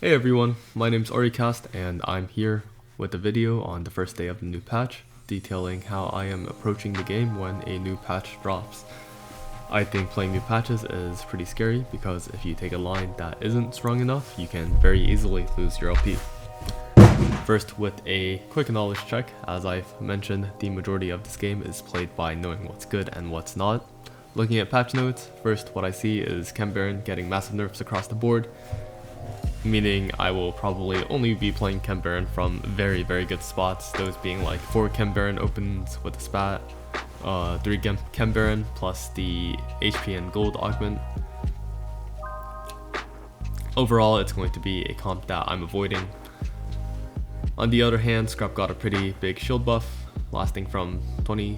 Hey everyone, my name's Aricast and I'm here with a video on the first day of the new patch, detailing how I am approaching the game when a new patch drops. I think playing new patches is pretty scary because if you take a line that isn't strong enough, you can very easily lose your LP. First, with a quick knowledge check, as I've mentioned, the majority of this game is played by knowing what's good and what's not. Looking at patch notes, first what I see is Chem Baron getting massive nerfs across the board, meaning I will probably only be playing Chem Baron from very good spots, those being like 4 Chem Baron opens with a spat, 3 Chem Baron plus the HP and gold augment. Overall, it's going to be a comp that I'm avoiding. On the other hand, Scrap got a pretty big shield buff, lasting from 20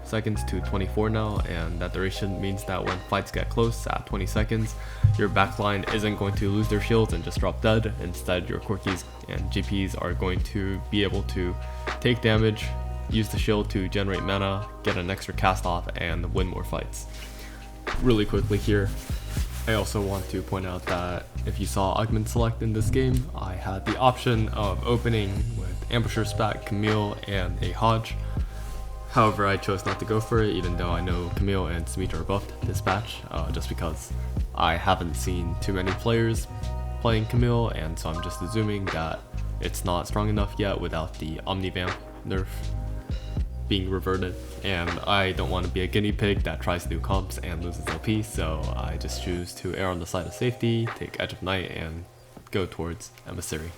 seconds to 24 now, and that duration means that when fights get close at 20 seconds, your backline isn't going to lose their shields and just drop dead. Instead, your Corkis and GPs are going to be able to take damage, use the shield to generate mana, get an extra cast off, and win more fights. Really quickly here, I also want to point out that if you saw Augment Select in this game, I had the option of opening with Ambusher, Spat, Camille, and a Hodge. However, I chose not to go for it, even though I know Camille and Smeech are buffed this patch, just because I haven't seen too many players playing Camille, and so I'm just assuming that it's not strong enough yet without the Omnivamp nerf being reverted, and I don't want to be a guinea pig that tries to do comps and loses LP, so I just choose to err on the side of safety, take Edge of Night, and go towards Emissary.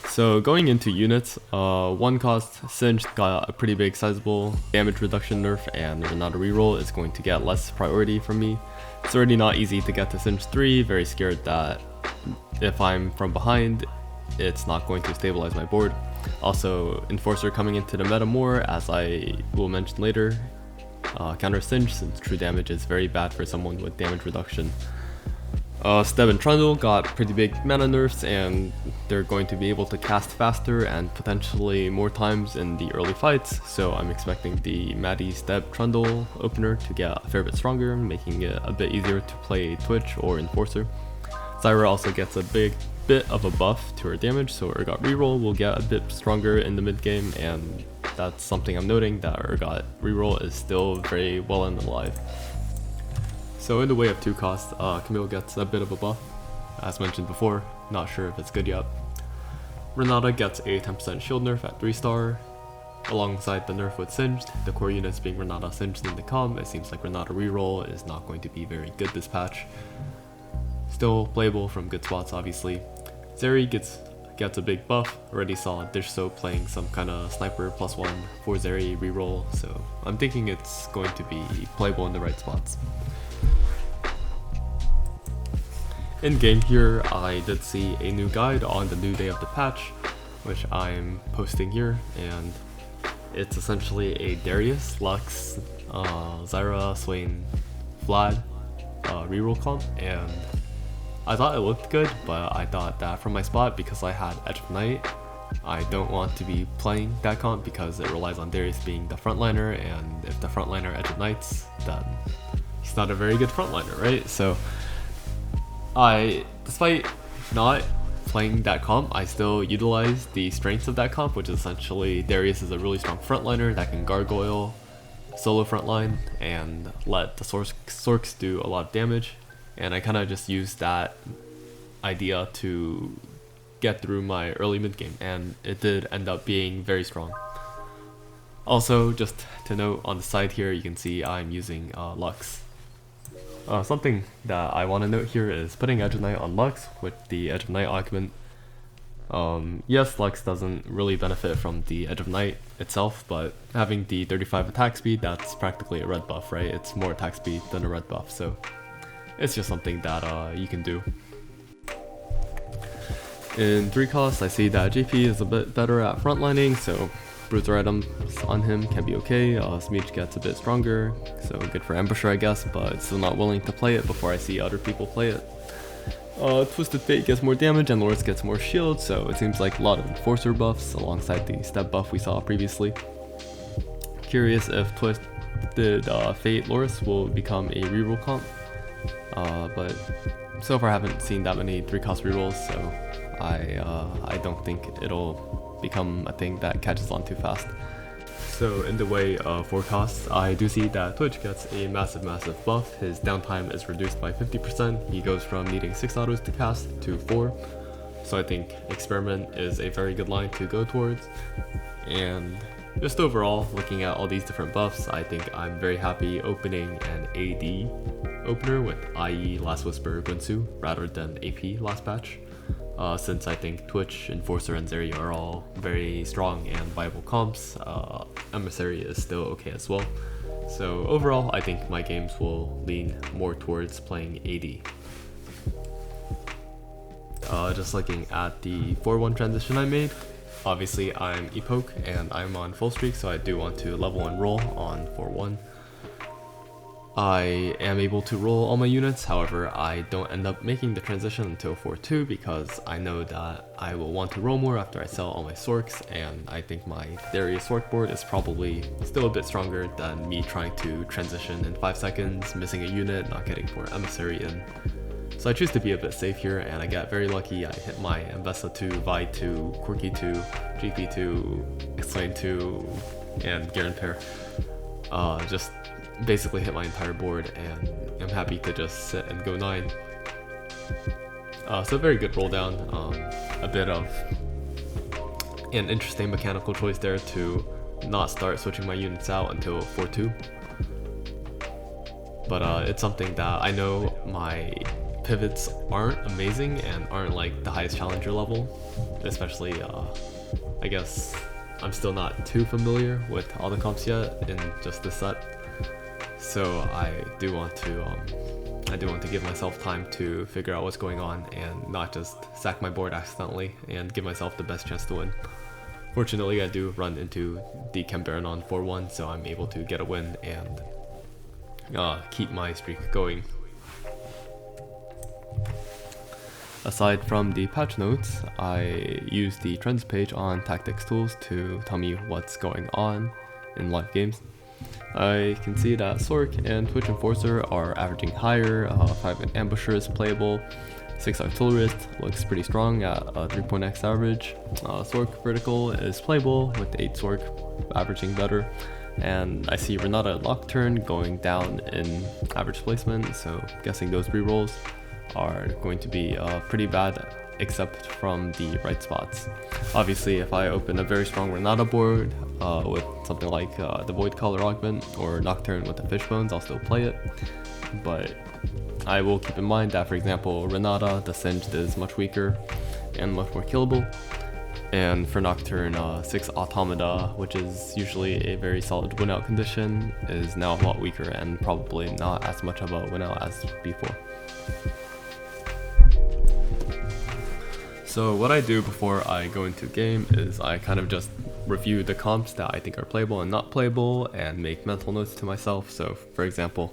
So going into units, 1 cost Singed got a pretty big sizable damage reduction nerf, and Renata reroll is going to get less priority from me. It's already not easy to get to Singed 3, very scared that if I'm from behind, it's not going to stabilize my board. Also, Enforcer coming into the meta more, as I will mention later, counter Singe since true damage is very bad for someone with damage reduction. Steb and Trundle got pretty big mana nerfs, and they're going to be able to cast faster and potentially more times in the early fights, so I'm expecting the Maddie Steb Trundle opener to get a fair bit stronger, making it a bit easier to play Twitch or Enforcer. Zyra also gets a big bit of a buff to her damage, so Urgot reroll will get a bit stronger in the mid game, and that's something I'm noting, that Urgot reroll is still very well and alive. So in the way of 2 costs, Camille gets a bit of a buff, as mentioned before, not sure if it's good yet. Renata gets a 10% shield nerf at 3 star, alongside the nerf with Singed, the core units being Renata, Singed, and the Com. It seems like Renata reroll is not going to be very good this patch. Still playable from good spots, obviously. Zeri gets a big buff, already saw Dish Soap playing some kind of sniper +1 for Zeri reroll, so I'm thinking it's going to be playable in the right spots. In game here, I did see a new guide on the new day of the patch, which I'm posting here, and it's essentially a Darius, Lux, Zyra, Swain, Vlad reroll comp, and I thought it looked good, but I thought that from my spot, because I had Edge of Night, I don't want to be playing that comp because it relies on Darius being the frontliner, and if the frontliner Edge of Nights, then he's not a very good frontliner, right? So despite not playing that comp, I still utilize the strengths of that comp, which is essentially Darius is a really strong frontliner that can gargoyle solo frontline and let the Sorks do a lot of damage, and I kind of just used that idea to get through my early mid game, and it did end up being very strong. Also, just to note on the side here, you can see I'm using Lux. Something that I want to note here is putting Edge of Night on Lux with the Edge of Night augment. Yes, Lux doesn't really benefit from the Edge of Night itself, but having the 35 attack speed, that's practically a red buff, right? It's more attack speed than a red buff, so it's just something that you can do. In 3 costs, I see that JP is a bit better at frontlining, so bruiser items on him can be okay. Smeech gets a bit stronger, so good for Ambusher, I guess, but still not willing to play it before I see other people play it. Twisted Fate gets more damage and Loris gets more shield, so it seems like a lot of Enforcer buffs alongside the step buff we saw previously. Curious if Twisted Fate Loris will become a reroll comp. but so far I haven't seen that many 3-cost rerolls, so I don't think it'll become a thing that catches on too fast. So in the way of 4 costs, I do see that Twitch gets a massive buff. His downtime is reduced by 50%. He goes from needing 6 autos to cast to 4. So I think Experiment is a very good line to go towards. And just overall, looking at all these different buffs, I think I'm very happy opening an AD opener with IE, Last Whisper, Gunsu rather than AP last patch. Since I think Twitch, Enforcer, and Zeri are all very strong and viable comps, Emissary is still okay as well. So overall, I think my games will lean more towards playing AD. Just looking at the 4-1 transition I made, obviously I'm Epoch and I'm on full streak, so I do want to level and roll on 4-1. I am able to roll all my units, however I don't end up making the transition until 4-2 because I know that I will want to roll more after I sell all my Sorks, and I think my Darius Sork board is probably still a bit stronger than me trying to transition in 5 seconds, missing a unit, not getting more Emissary in. So I choose to be a bit safe here, and I got very lucky. I hit my Ambessa 2, Vi 2, Quirky 2, GP 2, Explain 2, and Garen pair. Just basically hit my entire board, and I'm happy to just sit and go 9. So very good roll down, a bit of an interesting mechanical choice there to not start switching my units out until 4-2. But it's something that I know my pivots aren't amazing and aren't like the highest challenger level, especially I guess I'm still not too familiar with all the comps yet in just this set. So I do want to give myself time to figure out what's going on and not just sack my board accidentally and give myself the best chance to win. Fortunately, I do run into the Chem Baron on 4-1, so I'm able to get a win and keep my streak going. Aside from the patch notes, I use the trends page on Tactics Tools to tell me what's going on in live games. I can see that Sork and Twitch Enforcer are averaging higher, 5 Ambusher is playable, 6 Artillerist looks pretty strong at a 3.x average, Sork Vertical is playable with 8 Sork averaging better, and I see Renata Nocturne going down in average placement, so guessing those rerolls are going to be pretty bad except from the right spots. Obviously, if I open a very strong Renata board with something like the Void Color Augment or Nocturne with the Fishbones, I'll still play it. But I will keep in mind that, for example, Renata, the Singed is much weaker and much more killable. And for Nocturne, 6 Automata, which is usually a very solid win-out condition, is now a lot weaker and probably not as much of a win-out as before. So what I do before I go into a game is I kind of just review the comps that I think are playable and not playable and make mental notes to myself. So for example,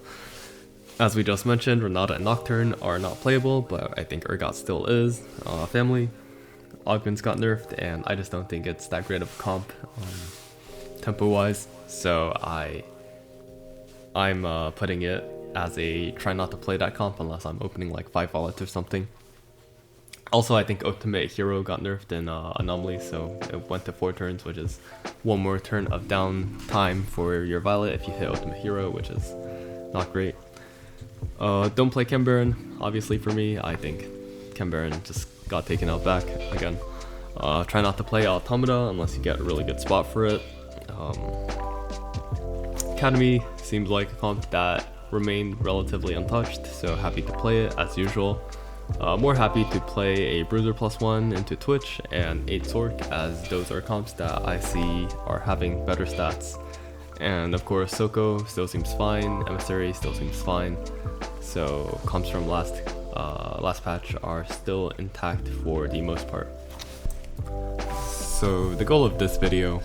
as we just mentioned, Renata and Nocturne are not playable, but I think Urgot still is. Family, Augment's got nerfed, and I just don't think it's that great of a comp tempo-wise. So I'm putting it as a try not to play that comp unless I'm opening like 5 wallets or something. Also, I think Ultimate Hero got nerfed in Anomaly, so it went to 4 turns, which is 1 more turn of down time for your Violet if you hit Ultimate Hero, which is not great. Don't play Chem Baron, obviously for me. I think Chem Baron just got taken out back again. Try not to play Automata unless you get a really good spot for it. Academy seems like a comp that remained relatively untouched, so happy to play it as usual. More happy to play a Bruiser +1 into Twitch and 8 Sork, as those are comps that I see are having better stats. And of course Soko still seems fine, Emissary still seems fine, so comps from last patch are still intact for the most part. So the goal of this video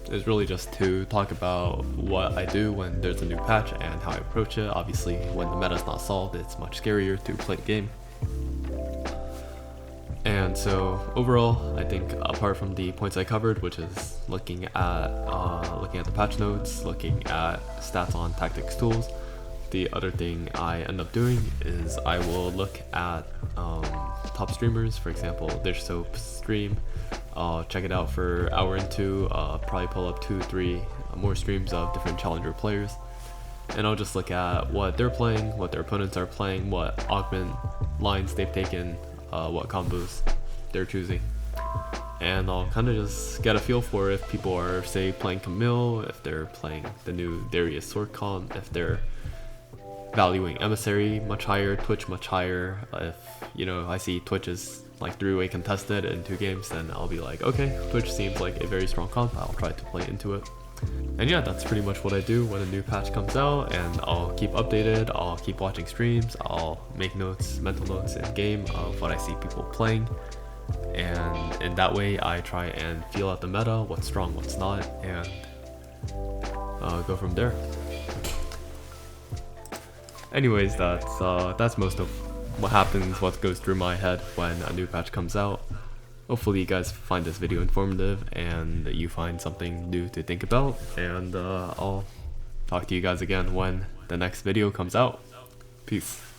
is really just to talk about what I do when there's a new patch and how I approach it. Obviously when the meta's not solved, it's much scarier to play the game. And so overall, I think apart from the points I covered, which is looking at the patch notes, looking at stats on Tactics Tools, the other thing I end up doing is I will look at top streamers, for example, Dish Soap's stream. I'll check it out for an hour and two, probably pull up 2-3 more streams of different challenger players, and I'll just look at what they're playing, what their opponents are playing, what augment lines they've taken, what combos they're choosing, and I'll kind of just get a feel for if people are, say, playing Camille, if they're playing the new Darius sword comp, if they're valuing Emissary much higher, Twitch much higher. If, you know, I see Twitch is like 3-way contested in 2 games, then I'll be like, okay, Twitch seems like a very strong comp, I'll try to play into it. And yeah, that's pretty much what I do when a new patch comes out, and I'll keep updated, I'll keep watching streams, I'll make notes, mental notes in game of what I see people playing, and in that way I try and feel out the meta, what's strong, what's not, and go from there. Anyways, that's most of what happens, what goes through my head when a new patch comes out. Hopefully you guys find this video informative and you find something new to think about, and I'll talk to you guys again when the next video comes out. Peace.